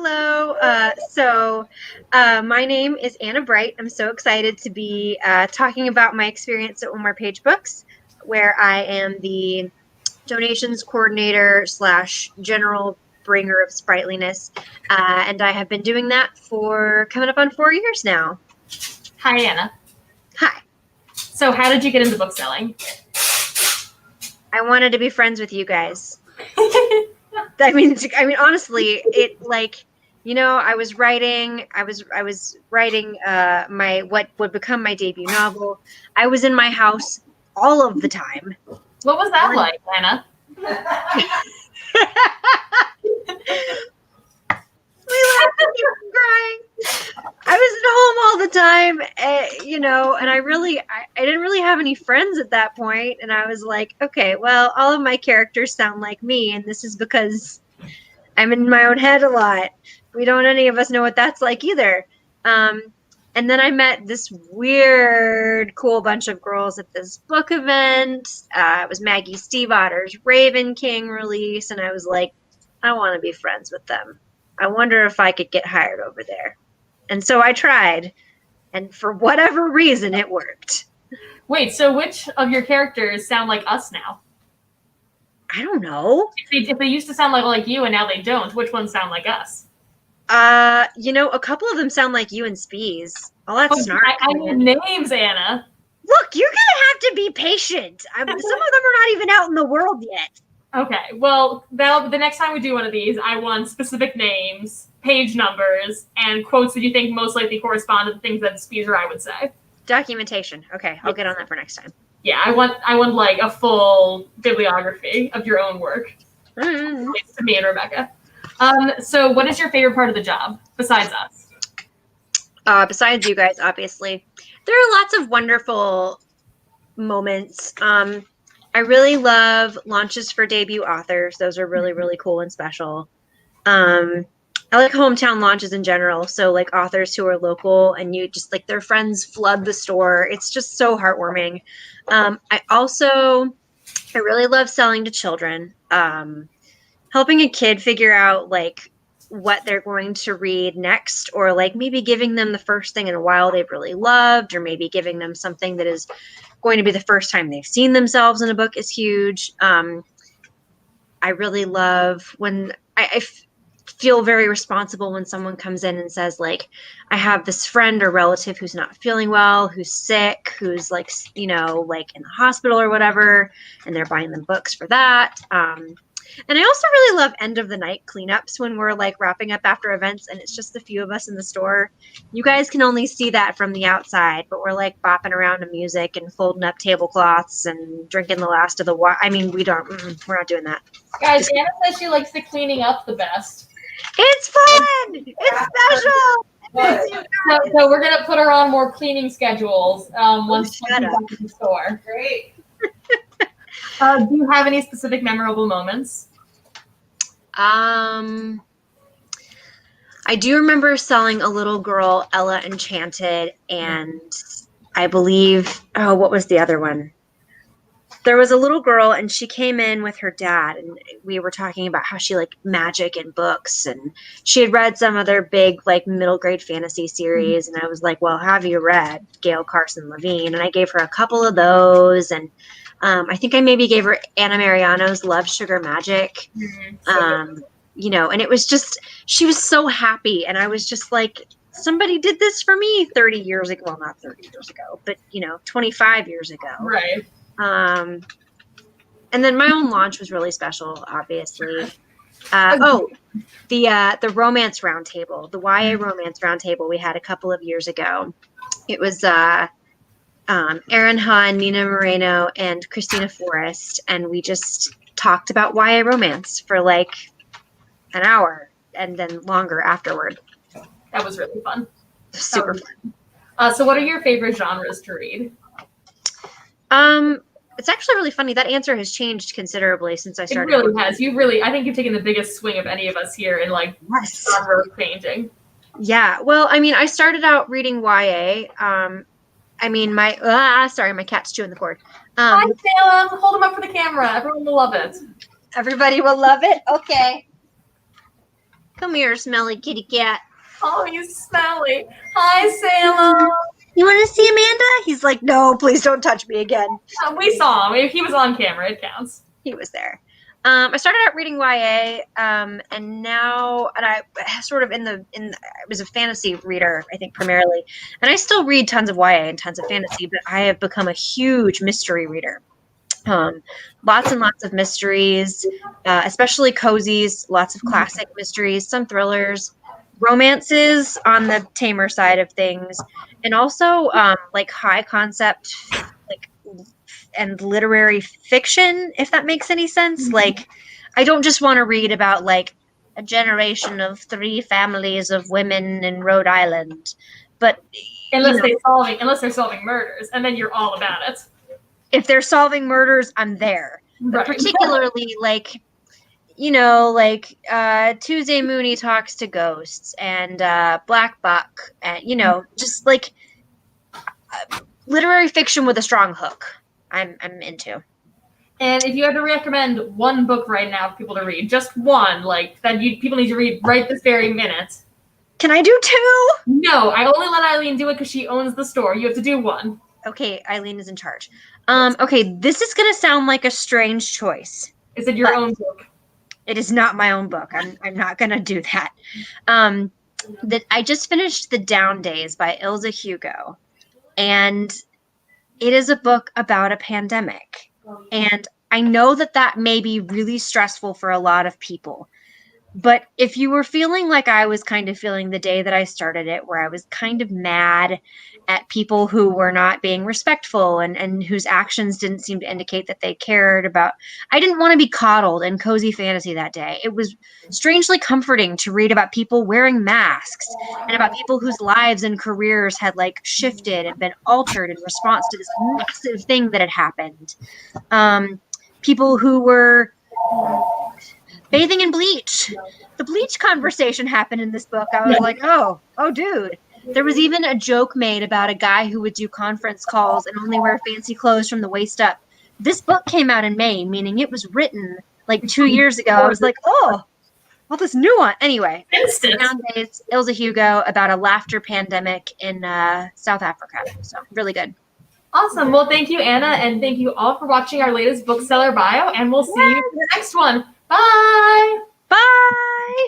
Hello. My name is Anna Bright. I'm so excited to be talking about my experience at One More Page Books, where I am the donations coordinator slash general bringer of sprightliness. And I have been doing that for coming up on 4 years now. Hi, Anna. Hi. So how did you get into book selling? I wanted to be friends with you guys. I mean, honestly, I was writing my what would become my debut novel. I was in my house all of the time. What was that like, Anna? Crying. I was at home all the time, and I didn't really have any friends at that point. And I was like, okay, well, all of my characters sound like me, and this is because I'm in my own head a lot. We don't any of us know what that's like either. And then I met this weird, cool bunch of girls at this book event. It was Maggie Stiefvater's Raven King release, and I was like, I want to be friends with them. I wonder if I could get hired over there. And so I tried, and for whatever reason, it worked. Wait, so which of your characters sound like us now? I don't know. If they used to sound like you and now they don't, which ones sound like us? A couple of them sound like you and Spees. All that snark. I need names, Anna. Look, you're gonna have to be patient. Some of them are not even out in the world yet. Okay, well, the next time we do one of these, I want specific names, page numbers, and quotes that you think most likely correspond to the things that Spees or I would say. Documentation. Okay, I'll get on that for next time. Yeah, I want like a full bibliography of your own work. Thanks to me and Rebecca. So what is your favorite part of the job besides us? Besides you guys, obviously. There are lots of wonderful moments. I really love launches for debut authors. Those are really, really cool and special. I like hometown launches in general. So like authors who are local and you just like their friends flood the store. It's just so heartwarming. I really love selling to children. Helping a kid figure out like what they're going to read next, or like maybe giving them the first thing in a while they've really loved, or maybe giving them something that is going to be the first time they've seen themselves in a book is huge. I really love when I feel very responsible when someone comes in and says like, I have this friend or relative who's not feeling well, who's sick, who's like, like in the hospital or whatever, and they're buying them books for that. And I also really love end of the night cleanups when we're like wrapping up after events and it's just a few of us in the store. You guys can only see that from the outside, but we're like bopping around to music and folding up tablecloths and drinking the last of the wine. I mean, we're not doing that. Guys, Anna says she likes the cleaning up the best. It's fun. It's special. So we're gonna put her on more cleaning schedules once she's back in the store. Great. Do you have any specific memorable moments? I do remember selling a little girl, Ella Enchanted, and I believe, what was the other one? There was a little girl and she came in with her dad and we were talking about how she liked magic and books and she had read some other big like middle grade fantasy series. And I was like, well, have you read Gail Carson Levine? And I gave her a couple of those. And I think I maybe gave her Anna Mariano's Love, Sugar, Magic. And it was just, she was so happy. And I was just like, somebody did this for me 30 years ago. Well, not 30 years ago, but 25 years ago. Right. And then my own launch was really special, obviously. The romance roundtable, the YA romance roundtable we had a couple of years ago. It was Erin Hahn, Nina Moreno, and Christina Forrest, and we just talked about YA romance for like an hour and then longer afterward. That was really fun. Super fun. So what are your favorite genres to read? It's actually really funny. That answer has changed considerably since I started. It really has. I think you've taken the biggest swing of any of us here in like genre changing. Yeah. Well, I mean, I started out reading YA. My cat's chewing the cord. Hi, Salem. Hold him up for the camera. Everyone will love it. Everybody will love it. Okay. Come here, smelly kitty cat. Oh, he's smelly. Hi, Salem. You want to see Amanda? He's like, no, please don't touch me again. We saw him. He was on camera. It counts. He was there. I started out reading YA, and I sort of I was a fantasy reader, I think primarily, and I still read tons of YA and tons of fantasy, but I have become a huge mystery reader. Lots and lots of mysteries, especially cozies, lots of classic mysteries, some thrillers, romances on the tamer side of things, and also like high concept, like and literary fiction, if that makes any sense. Like, I don't just want to read about like a generation of 3 families of women in Rhode Island, but unless they're solving murders, and then you're all about it. If they're solving murders, I'm there. Right. Particularly like Tuesday Mooney Talks to Ghosts and Black Buck, and just like literary fiction with a strong hook. I'm into. And if you had to recommend one book right now for people to read, just one, like that people need to read right this very minute. Can I do 2? No, I only let Eileen do it because she owns the store. You have to do one. Okay, Eileen is in charge. Okay, this is gonna sound like a strange choice. Is it your own book? It is not my own book. I'm not gonna do that. I just finished The Down Days by Ilza Hugo, and it is a book about a pandemic. And I know that may be really stressful for a lot of people. But if you were feeling like I was kind of feeling the day that I started it, where I was kind of mad at people who were not being respectful and whose actions didn't seem to indicate that they cared about, I didn't want to be coddled in cozy fantasy that day. It was strangely comforting to read about people wearing masks and about people whose lives and careers had like shifted and been altered in response to this massive thing that had happened. People who were bathing in bleach. The bleach conversation happened in this book. I was like, oh, dude. There was even a joke made about a guy who would do conference calls and only wear fancy clothes from the waist up. This book came out in May, meaning it was written like 2 years ago. I was like, oh, all this nuance. Anyway, nowadays, Ilza Hugo about a laughter pandemic in South Africa. So really good. Awesome. Well, thank you, Anna, and thank you all for watching our latest Bookseller Bio, and we'll see you in the next one. Bye! Bye!